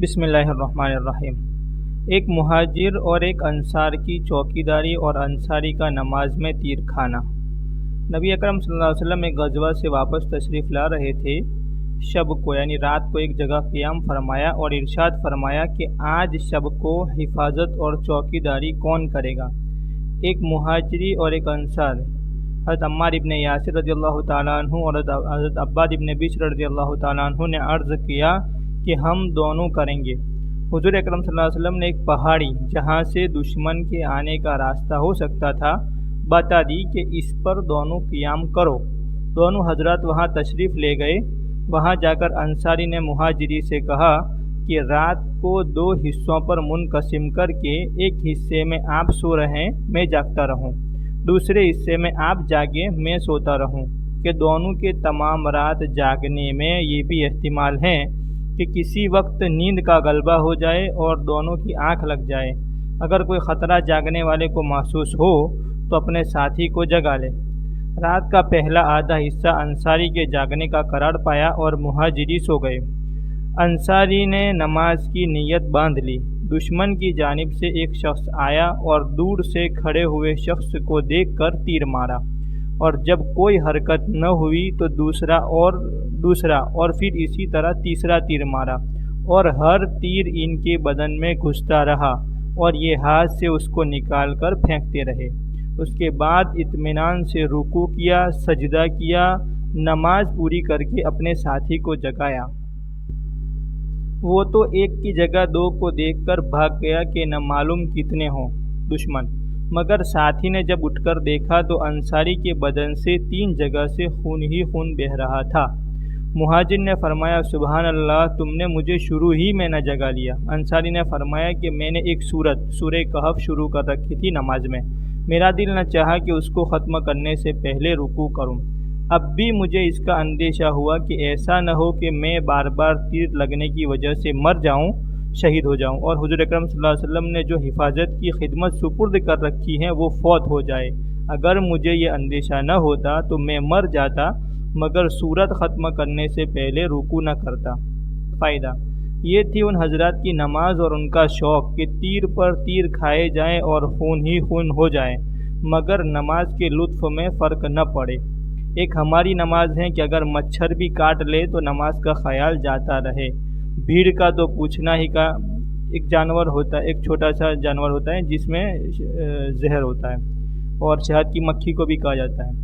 بسم اللہ الرحمن الرحیم۔ ایک مہاجر اور ایک انصار کی چوکیداری اور انصاری کا نماز میں تیر کھانا۔ نبی اکرم صلی اللہ علیہ وسلم ایک غزوہ سے واپس تشریف لا رہے تھے۔ شب کو یعنی رات کو ایک جگہ قیام فرمایا اور ارشاد فرمایا کہ آج شب کو حفاظت اور چوکیداری کون کرے گا؟ ایک مہاجری اور ایک انصار، حضرت عمار ابن یاسر رضی اللہ تعالیٰ عنہ اور حضرت عباد ابن بشر رضی اللہ تعالیٰ عنہ نے عرض کیا کہ ہم دونوں کریں گے۔ حضور اکرم صلی اللہ علیہ وسلم نے ایک پہاڑی جہاں سے دشمن کے آنے کا راستہ ہو سکتا تھا بتا دی کہ اس پر دونوں قیام کرو۔ دونوں حضرات وہاں تشریف لے گئے۔ وہاں جا کر انصاری نے مہاجری سے کہا کہ رات کو 2 حصوں پر منقسم کر کے ایک حصے میں آپ سو رہیں میں جاگتا رہوں، دوسرے حصے میں آپ جاگیں میں سوتا رہوں، کہ دونوں کے تمام رات جاگنے میں یہ بھی احتمال ہے کہ کسی وقت نیند کا غلبہ ہو جائے اور دونوں کی آنکھ لگ جائے۔ اگر کوئی خطرہ جاگنے والے کو محسوس ہو تو اپنے ساتھی کو جگا لے۔ رات کا پہلا آدھا حصہ انصاری کے جاگنے کا قرار پایا اور مہاجری سو گئے۔ انصاری نے نماز کی نیت باندھ لی۔ دشمن کی جانب سے ایک شخص آیا اور دور سے کھڑے ہوئے شخص کو دیکھ کر تیر مارا، اور جب کوئی حرکت نہ ہوئی تو دوسرا اور پھر اسی طرح تیسرا تیر مارا، اور ہر تیر ان کے بدن میں گھستا رہا اور یہ ہاتھ سے اس کو نکال کر پھینکتے رہے۔ اس کے بعد اطمینان سے رکوع کیا، سجدہ کیا، نماز پوری کر کے اپنے ساتھی کو جگایا۔ وہ تو ایک کی جگہ 2 کو دیکھ کر بھاگ گیا کہ نہ معلوم کتنے ہوں دشمن، مگر ساتھی نے جب اٹھ کر دیکھا تو انصاری کے بدن سے 3 جگہ سے خون ہی خون بہہ رہا تھا۔ مہاجر نے فرمایا سبحان اللہ، تم نے مجھے شروع ہی میں نہ جگا لیا۔ انصاری نے فرمایا کہ میں نے ایک سورہ کہف شروع کر رکھی تھی نماز میں، میرا دل نہ چاہا کہ اس کو ختم کرنے سے پہلے رکوع کروں۔ اب بھی مجھے اس کا اندیشہ ہوا کہ ایسا نہ ہو کہ میں بار بار تیر لگنے کی وجہ سے مر جاؤں، شہید ہو جاؤں، اور حضور اکرم صلی اللہ علیہ وسلم نے جو حفاظت کی خدمت سپرد کر رکھی ہے وہ فوت ہو جائے۔ اگر مجھے یہ اندیشہ نہ ہوتا تو میں مر جاتا، مگر سورت ختم کرنے سے پہلے رکوع نہ کرتا۔ فائدہ یہ تھی ان حضرات کی نماز اور ان کا شوق کہ تیر پر تیر کھائے جائیں اور خون ہی خون ہو جائیں، مگر نماز کے لطف میں فرق نہ پڑے۔ ایک ہماری نماز ہے کہ اگر مچھر بھی کاٹ لے تو نماز کا خیال جاتا رہے۔ بھیڑ کا تو پوچھنا ہی کا، ایک جانور ہوتا ہے، ایک چھوٹا سا جانور ہوتا ہے جس میں زہر ہوتا ہے، اور شہد کی مکھی کو بھی کہا جاتا ہے۔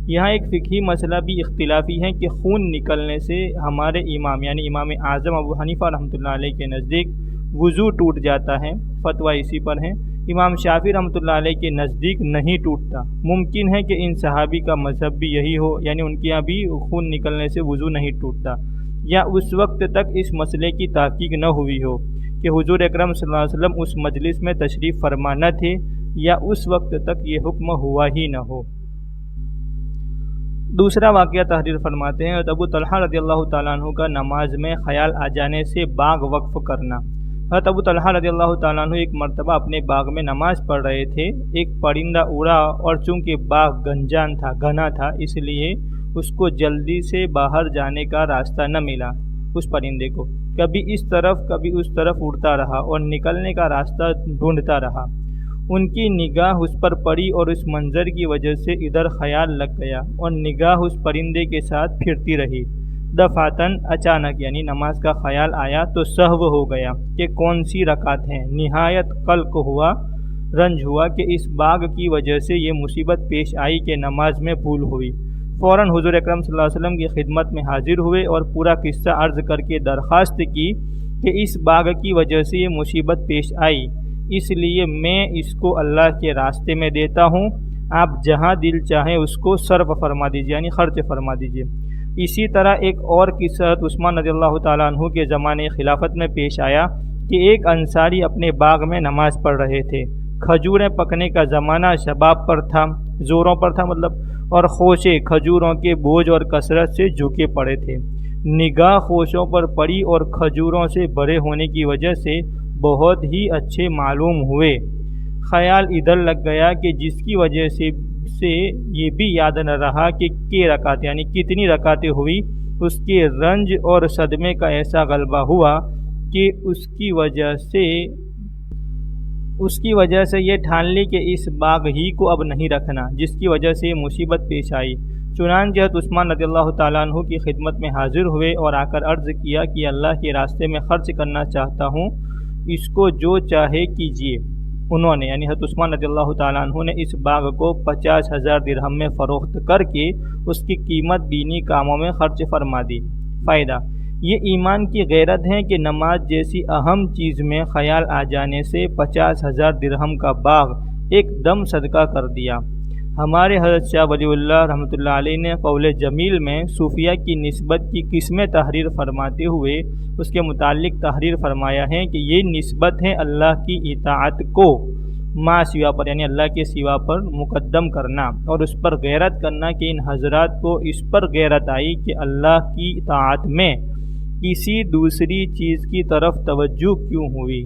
یہاں ایک فقہی مسئلہ بھی اختلافی ہے کہ خون نکلنے سے ہمارے امام یعنی امام اعظم ابو حنیفہ رحمۃ اللہ علیہ کے نزدیک وضو ٹوٹ جاتا ہے، فتویٰ اسی پر ہے۔ امام شافعی رحمۃ اللہ علیہ کے نزدیک نہیں ٹوٹتا۔ ممکن ہے کہ ان صحابی کا مذہب بھی یہی ہو، یعنی ان کے یہاں بھی خون نکلنے سے وضو نہیں ٹوٹتا، یا اس وقت تک اس مسئلے کی تحقیق نہ ہوئی ہو کہ حضور اکرم صلی اللہ علیہ وسلم اس مجلس میں تشریف فرما نہ تھے، یا اس وقت تک یہ حکم ہوا ہی نہ ہو۔ دوسرا واقعہ تحریر فرماتے ہیں ابو طلحہ رضی اللہ تعالیٰ عنہ کا نماز میں خیال آ جانے سے باغ وقف کرنا۔ حضرت ابو طلحہ رضی اللہ تعالیٰ عنہ ایک مرتبہ اپنے باغ میں نماز پڑھ رہے تھے۔ ایک پرندہ اڑا اور چونکہ باغ گھنا تھا اس لیے اس کو جلدی سے باہر جانے کا راستہ نہ ملا۔ اس پرندے کو کبھی اس طرف کبھی اس طرف اڑتا رہا اور نکلنے کا راستہ ڈھونڈتا رہا۔ ان کی نگاہ اس پر پڑی اور اس منظر کی وجہ سے ادھر خیال لگ گیا اور نگاہ اس پرندے کے ساتھ پھرتی رہی۔ دفعتاً اچانک یعنی نماز کا خیال آیا تو سہو ہو گیا کہ کون سی رکعت ہیں۔ نہایت قلق ہوا، رنج ہوا کہ اس باغ کی وجہ سے یہ مصیبت پیش آئی کہ نماز میں بھول ہوئی۔ فوراً حضور اکرم صلی اللہ علیہ وسلم کی خدمت میں حاضر ہوئے اور پورا قصہ عرض کر کے درخواست کی کہ اس باغ کی وجہ سے یہ مصیبت پیش آئی، اس لیے میں اس کو اللہ کے راستے میں دیتا ہوں، آپ جہاں دل چاہیں اس کو صرف فرما دیجیے یعنی خرچ فرما دیجیے۔ اسی طرح ایک اور قصہ عثمان رضی اللہ تعالیٰ عنہ کے زمانے خلافت میں پیش آیا کہ ایک انصاری اپنے باغ میں نماز پڑھ رہے تھے۔ کھجوریں پکنے کا زمانہ شباب پر تھا، زوروں پر تھا اور خوشے کھجوروں کے بوجھ اور کثرت سے جھکے پڑے تھے۔ نگاہ خوشوں پر پڑی اور کھجوروں سے بھرے ہونے کی وجہ سے بہت ہی اچھے معلوم ہوئے۔ خیال ادھر لگ گیا کہ جس کی وجہ سے یہ بھی یاد نہ رہا کہ رکعت یعنی کتنی رکعتیں ہوئی۔ اس کے رنج اور صدمے کا ایسا غلبہ ہوا کہ اس کی وجہ سے یہ ٹھان لی کہ اس باغ ہی کو اب نہیں رکھنا، جس کی وجہ سے یہ مصیبت پیش آئی۔ چنانچہ حضرت عثمان رضی اللہ تعالیٰ عنہ کی خدمت میں حاضر ہوئے اور آ کر عرض کیا کہ اللہ کے راستے میں خرچ کرنا چاہتا ہوں، اس کو جو چاہے کیجیے۔ انہوں نے یعنی حضرت عثمان رضی اللہ تعالیٰ عنہ نے اس باغ کو 50,000 درہم میں فروخت کر کے اس کی قیمت دینی کاموں میں خرچ فرما دی۔ فائدہ: یہ ایمان کی غیرت ہے کہ نماز جیسی اہم چیز میں خیال آ جانے سے 50,000 درہم کا باغ ایک دم صدقہ کر دیا۔ ہمارے حضرت شاہ ولی اللہ رحمۃ اللہ علیہ نے قول جمیل میں صوفیہ کی نسبت کی قسمیں تحریر فرماتے ہوئے اس کے متعلق تحریر فرمایا ہے کہ یہ نسبت ہے اللہ کی اطاعت کو ما سوا پر یعنی اللہ کے سوا پر مقدم کرنا، اور اس پر غیرت کرنا کہ ان حضرات کو اس پر غیرت آئی کہ اللہ کی اطاعت میں کسی دوسری چیز کی طرف توجہ کیوں ہوئی۔